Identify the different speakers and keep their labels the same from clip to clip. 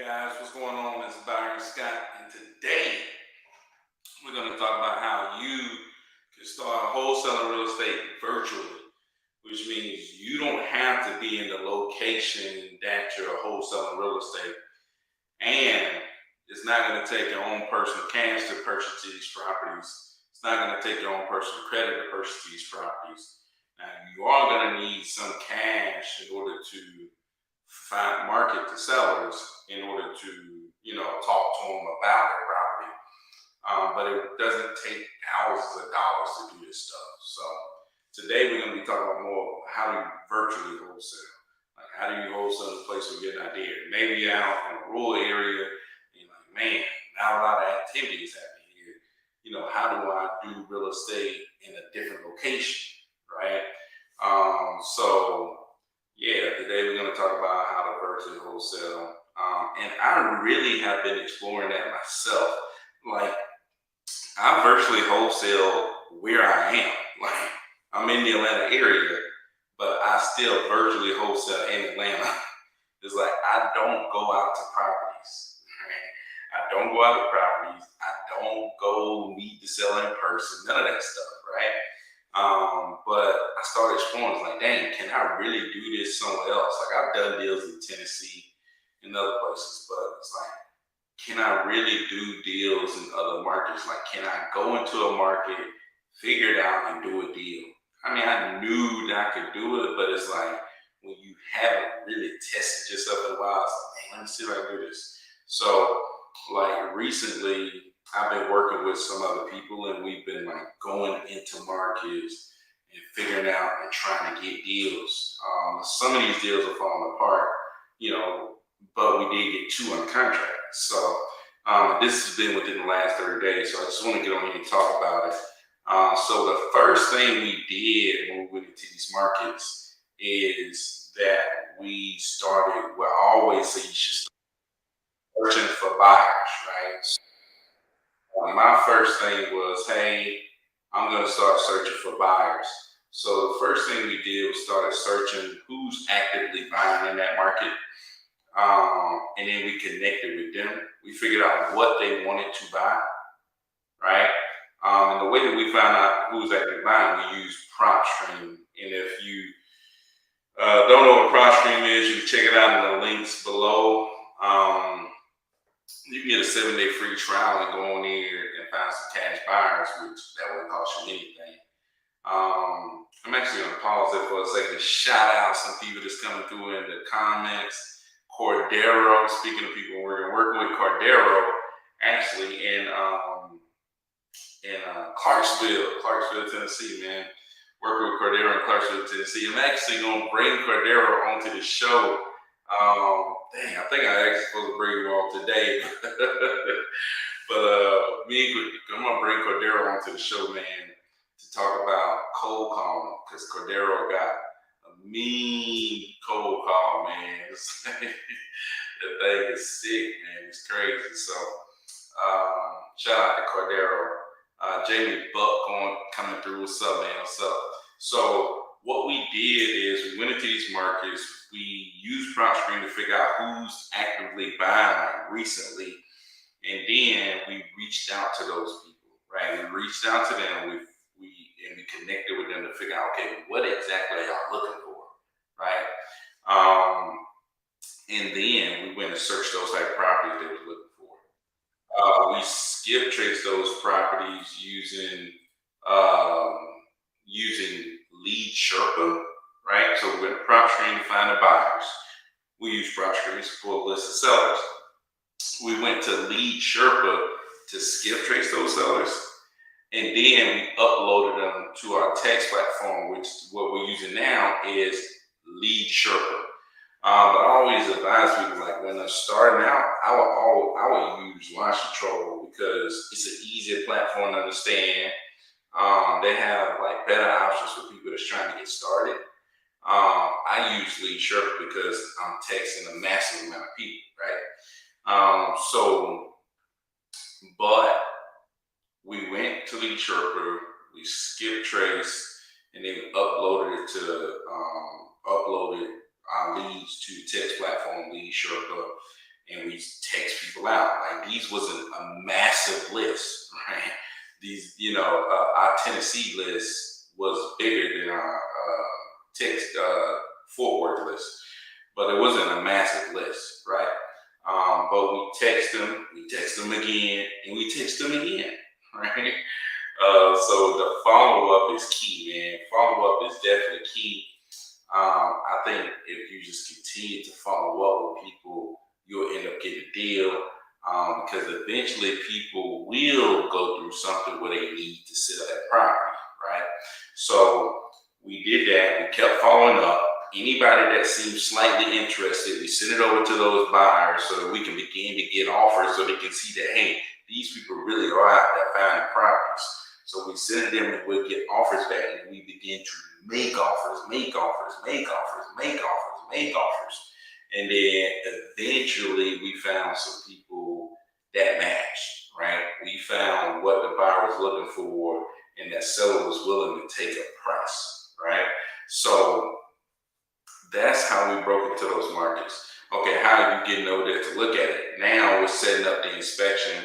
Speaker 1: Guys, what's going on? It's Byron Scott, and today we're going to talk about how you can start wholesaling real estate virtually, which means you don't have to be in the location that you're wholesaling real estate, and it's not going to take your own personal cash to purchase these properties. It's not going to take your own personal credit to purchase these properties. Now, you are going to need some cash in order to find market to sellers in order to talk to them about their property, but it doesn't take thousands of dollars to do this stuff. So today we're going to be talking about more how do you virtually wholesale, like how do you wholesale in a place where you get an idea. Maybe you're out in a rural area and you're like, man, not a lot of activity is happening here. How do I do real estate in a different location, right? So yeah, today we're going to talk about how to virtually wholesale. And I really have been exploring that myself. Like, I virtually wholesale where I am. Like, I'm in the Atlanta area, but I still virtually wholesale in Atlanta. It's like I don't go out to properties. Right? I don't go out to properties. I don't go meet the seller in person. None of that stuff, right? But I started exploring. It's like, dang, can I really do this somewhere else? Like, I've done deals in Tennessee and other places, but it's like, can I really do deals in other markets? Like, can I go into a market, figure it out, and do a deal? I mean, I knew that I could do it, but it's like when you haven't really tested yourself in a while, it's like, hey, let me see if I can do this. So, like, recently, I've been working with some other people, and we've been like going into markets and figuring out and trying to get deals. Some of these deals are falling apart, but we did get two on contract. So this has been within the last 30 days. So I just want to get on here and talk about it. So the first thing we did when we went into these markets is that we started, well, I always say you should start searching for buyers, right? My first thing was, hey, I'm going to start searching for buyers. So the first thing we did was started searching who's actively buying in that market. And then we connected with them. We figured out what they wanted to buy, right? And the way that we found out who's actually buying, we use PropStream. And if you don't know what PropStream is, you can check it out in the links below. You can get a 7-day free trial and go on there and find some cash buyers, which that won't cost you anything. I'm actually going to pause there for a second to shout out some people that's coming through in the comments. Cordero, speaking of people we're working with Cordero, actually in Clarksville, Tennessee, man. Working with Cordero in Clarksville, Tennessee. I'm actually going to bring Cordero onto the show. Dang, I think I actually supposed to bring him on today, but I'm gonna bring Cordero onto the show, man, to talk about cold calling, because Cordero got a mean cold call, man. The thing is sick, man. It's crazy. So, shout out to Cordero. Jamie Buck coming through. What's up, man? What's up? So what we did is we went into these markets. We used PropStream to figure out who's actively buying like recently, and then we reached out to those people. Right? We reached out to them. We connected with them to figure out, okay, what exactly are y'all looking for, right? And then we went and searched those type of properties they was looking for. We skip traced those properties using Lead Sherpa, right? So we went to PropStream to find the buyers. We used PropStream to pull a list of sellers. We went to Lead Sherpa to skip trace those sellers, and then we uploaded them to our text platform, which what we're using now is Lead Sherpa. But I always advise people, like, when they're starting out, I would use Launch Control because it's an easier platform to understand. They have like better options for people that's trying to get started. I use Lead Sherpa because I'm texting a massive amount of people, right? But we went to Lead Sherpa, we skip trace, and then uploaded our leads to the text platform, Lead Sherpa, and we text people out. Like these wasn't a massive list, right? These, our Tennessee list was bigger than our text Fort Worth list, but it wasn't a massive list, right? But we text them again, and we text them again, right? So the follow up is key, man. Follow up is definitely key. I think if you just continue to follow up with people, you'll end up getting a deal. Because eventually people will go through something where they need to sell that property, right? So we did that. We kept following up. Anybody that seemed slightly interested, we sent it over to those buyers so that we can begin to get offers so they can see that, hey, these people really are out there finding properties. So we sent them and we'll get offers back, and we begin to make offers, make offers, make offers, make offers, make offers. And then eventually we found some people that matched, right? We found what the buyer was looking for, and that seller was willing to take a price, right? So that's how we broke into those markets. Okay, how are you getting over there to look at it? Now we're setting up the inspection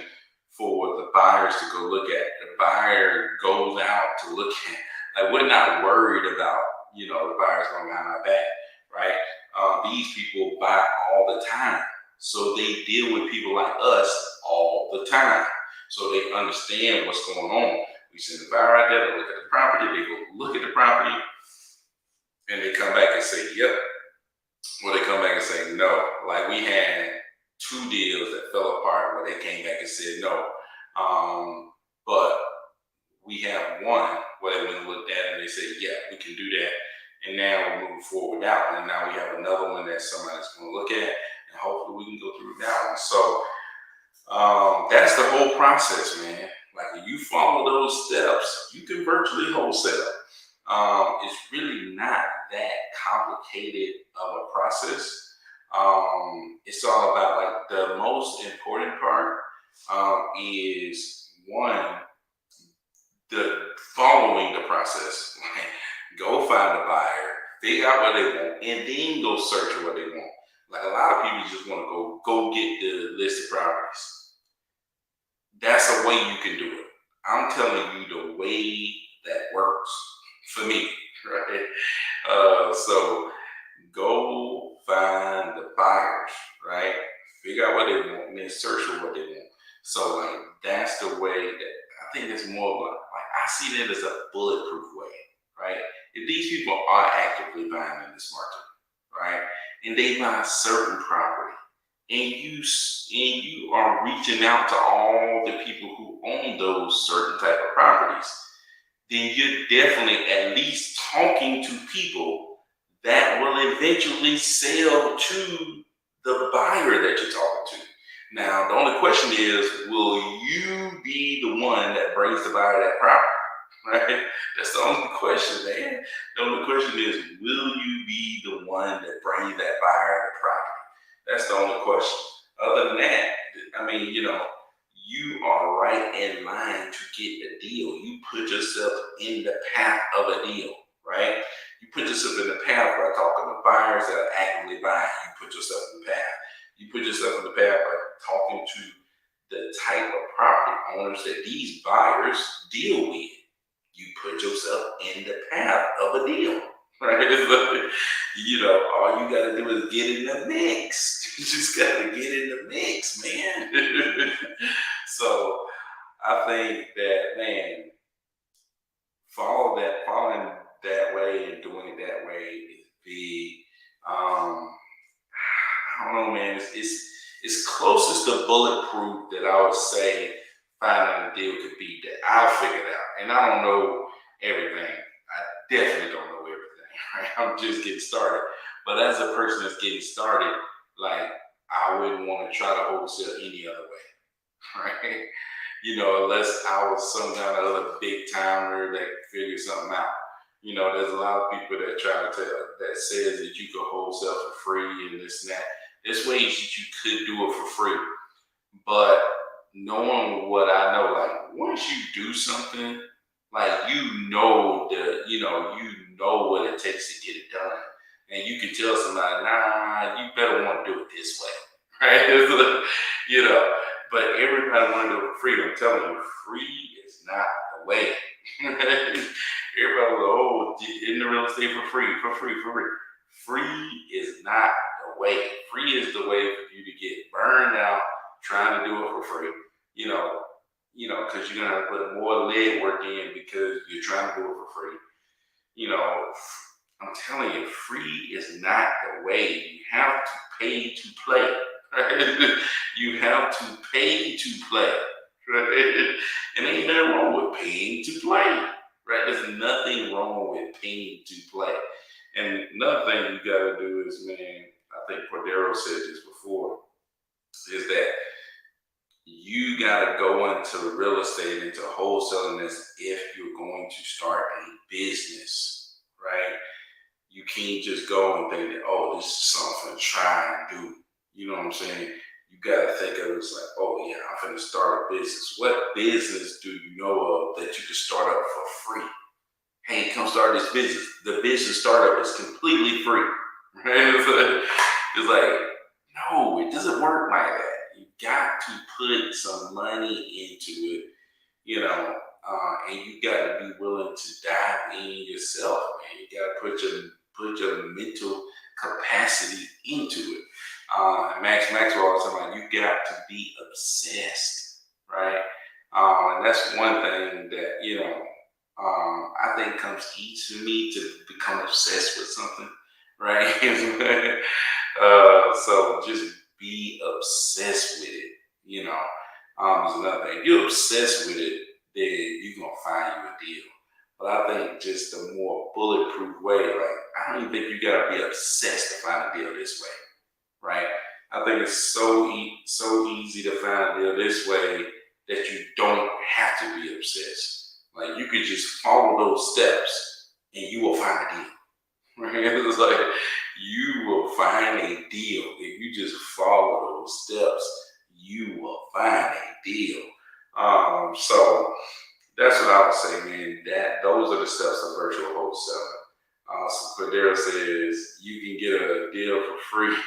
Speaker 1: for the buyers to go look at. The buyer goes out to look at. Like, we're not worried about, the buyers going behind our back, right? These people buy all the time. So they deal with people like us all the time. So they understand what's going on. We send the buyer out there to look at the property. They go look at the property, and they come back and say, yep. Well, they come back and say no. Like, we had 2 deals that fell apart where they came back and said no. But we have one where they went and looked at it and they said, yeah, we can do that. And now we're moving forward with that one. And now we have another one that somebody's going to look at, and hopefully we can go through that one. So that's the whole process, man. Like, if you follow those steps, you can virtually wholesale. It's really not that complicated of a process. It's all about, like, the most important part is, one, the following the process. Go find a buyer, figure out what they want, and then go search for what they want. Like, a lot of people just want to go get the list of properties. That's a way you can do it. I'm telling you the way that works for me, right? So go find the buyers, right? Figure out what they want, and then search for what they want. So, like, that's the way that I think it's more like I see that as a bulletproof way, right? If these people are actively buying in this market, right, and they buy a certain property, and you are reaching out to all the people who own those certain type of properties, then you're definitely at least talking to people that will eventually sell to the buyer that you're talking to. Now, the only question is, will you be the one that brings the buyer that property? Right? That's the only question, man. The only question is, will you be the one that brings that buyer the property? That's the only question. Other than that, I mean, you are right in line to get the deal. You put yourself in the path of a deal, right? You put yourself in the path by talking to buyers that are actively buying. You put yourself in the path. You put yourself in the path by talking to the type of property owners that these buyers deal with. You put yourself in the path of a deal, right? All you got to do is get in the mix. You just got to get in the mix, man. So I think that, man, following that way and doing it that way is big. I don't know, man. It's closest to bulletproof that I would say finding a deal could be, that I'll figure it out. And I don't know everything. I definitely don't know everything. Right? I'm just getting started. But as a person that's getting started, like, I wouldn't want to try to wholesale any other way. Right? Unless I was some kind of other big timer that figured something out. There's a lot of people that try to tell, that says that you can wholesale for free and this and that. There's ways that you could do it for free. But knowing what I know, like, once you do something, like, you know what it takes to get it done. And you can tell somebody, nah, you better want to do it this way. right? You know, but everybody want to do it for free. I'm telling you, free is not the way. Everybody was, oh, in the real estate for free, for free, for free. Free is not the way. Free is the way for you to get burned out trying to do it for free. You know, because you're gonna have to put more leg work in because you're trying to do it for free. You know, I'm telling you, free is not the way. You have to pay to play. Right? You have to pay to play. Right? And ain't nothing wrong with paying to play. Right? There's nothing wrong with paying to play. And another thing you gotta do is, man, I think Cordero said this before, is that you gotta go into real estate, into wholesaling this if you're going to start a business, right? You can't just go and think that, oh, this is something to try and do. You know what I'm saying? You gotta think of it as like, oh yeah, I'm gonna start a business. What business do you know of that you can start up for free? Hey, come start this business. The business startup is completely free. Right? It's like, no, it doesn't work like that. You got to put some money into it, and you got to be willing to dive in yourself, man. You got to put your mental capacity into it. Max Maxwell was talking about you got to be obsessed, right? And that's one thing that I think comes easy to me to become obsessed with something, right? So just be obsessed with it. There's another thing. If you're obsessed with it, then you're gonna find you a deal. But I think just a more bulletproof way, like I don't even think you gotta be obsessed to find a deal this way, right? I think it's so easy to find a deal this way that you don't have to be obsessed. Like you could just follow those steps and you will find a deal. Right? It's like you will find a deal. If you just follow those steps, you will find a deal. So that's what I would say, man. Those are the steps of virtual wholesaling. So Cordero says you can get a deal for free,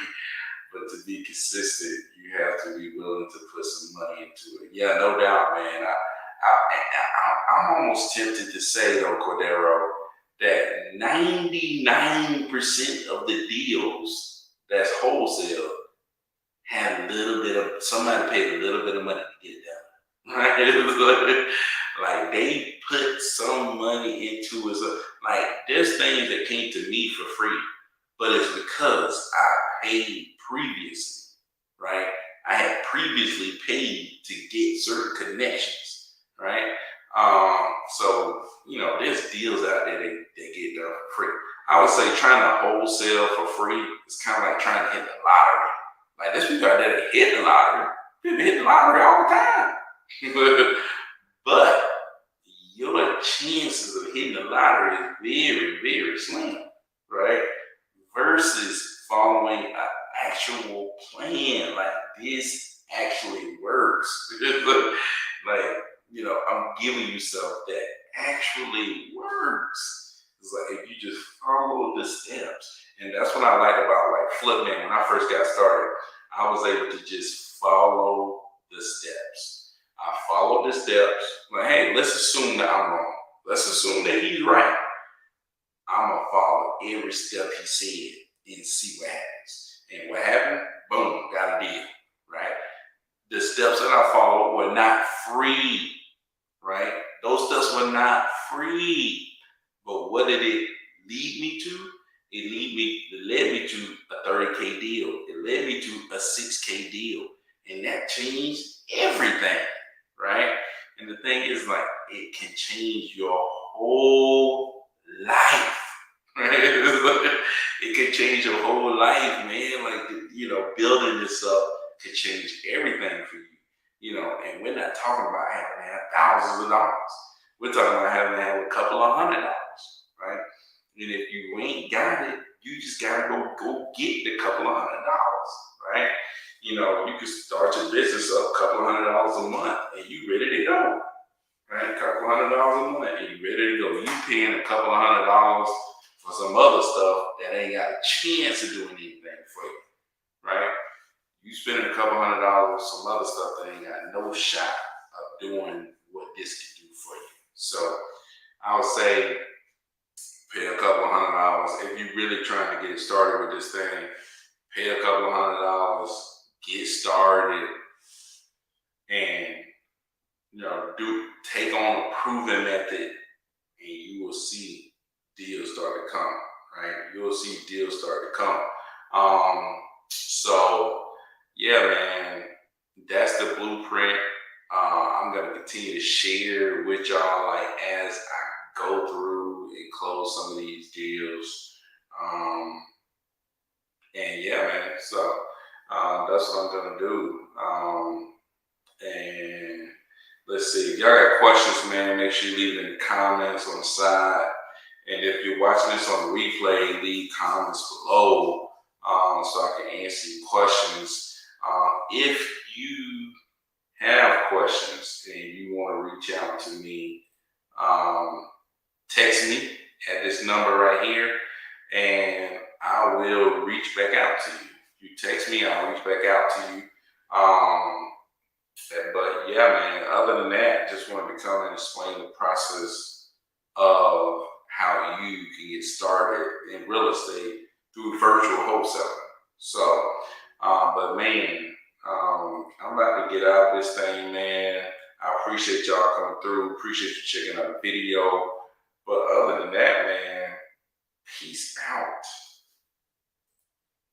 Speaker 1: but to be consistent, you have to be willing to put some money into it. Yeah, no doubt, man. I'm almost tempted to say though, Cordero, that 99% of the deals that's wholesale had a little bit of somebody paid a little bit of money to get it done. Right? Like they put some money into it. So, like there's things that came to me for free, but it's because I paid previously, right? I had previously paid to get certain connections, right? So there's deals out there that get done for free. I would say trying to wholesale for free is kind of like trying to hit the lottery. Like there's people out there that hit the lottery. People hit the lottery all the time. But your chances of hitting the lottery is very, very slim, right? Versus following an actual plan, like this actually works. I'm giving you stuff that actually works. It's like if you just follow the steps. And that's what I like about like Flipman. When I first got started, I was able to just follow the steps. I followed the steps. Like, hey, let's assume that I'm wrong. Let's assume that he's right. I'm gonna follow every step he said and see what happens. And what happened? Boom, got a deal, right? The steps that I followed were not free, right? Those steps were not free. But what did it lead me to? It led me to a 30K deal. It led me to a 6K deal. And that changed everything, right? And the thing is, like, it can change your whole life, right? It can change your whole life, man. Like, building this up could change everything for you, and we're not talking about having to have thousands of dollars. We're talking about having to have a couple of $100, right? And if you ain't got it, you just gotta go get the couple of $100, right? You can start your business up a couple of $100 a month and you ready to go, right? A couple of $100 a month and you ready to go. You paying a couple of $100 for some other stuff that ain't got a chance of doing anything for you, right? you spending a couple $100 on some other stuff that ain't got no shot of doing what this can do for you. So I would say pay a couple $100 if you're really trying to get started with this thing. Pay a couple $100, get started, and take on a proven method, and you will see deals start to come. Right, you'll see deals start to come. So yeah, man, that's the blueprint. I'm gonna continue to share with y'all like as I go through and close some of these deals. And yeah, man, so that's what I'm gonna do. And let's see, if y'all got questions, man, make sure you leave it in the comments on the side. And if you're watching this on the replay, leave comments below so I can answer your questions. If you have questions and you want to reach out to me, text me at this number right here, and I will reach back out to you. You text me, I'll reach back out to you. But yeah, man, other than that, just wanted to come and explain the process of how you can get started in real estate through virtual wholesaling. So, but man, I'm about to get out of this thing, man. I appreciate y'all coming through. Appreciate you checking out the video. But other than that, man, peace out.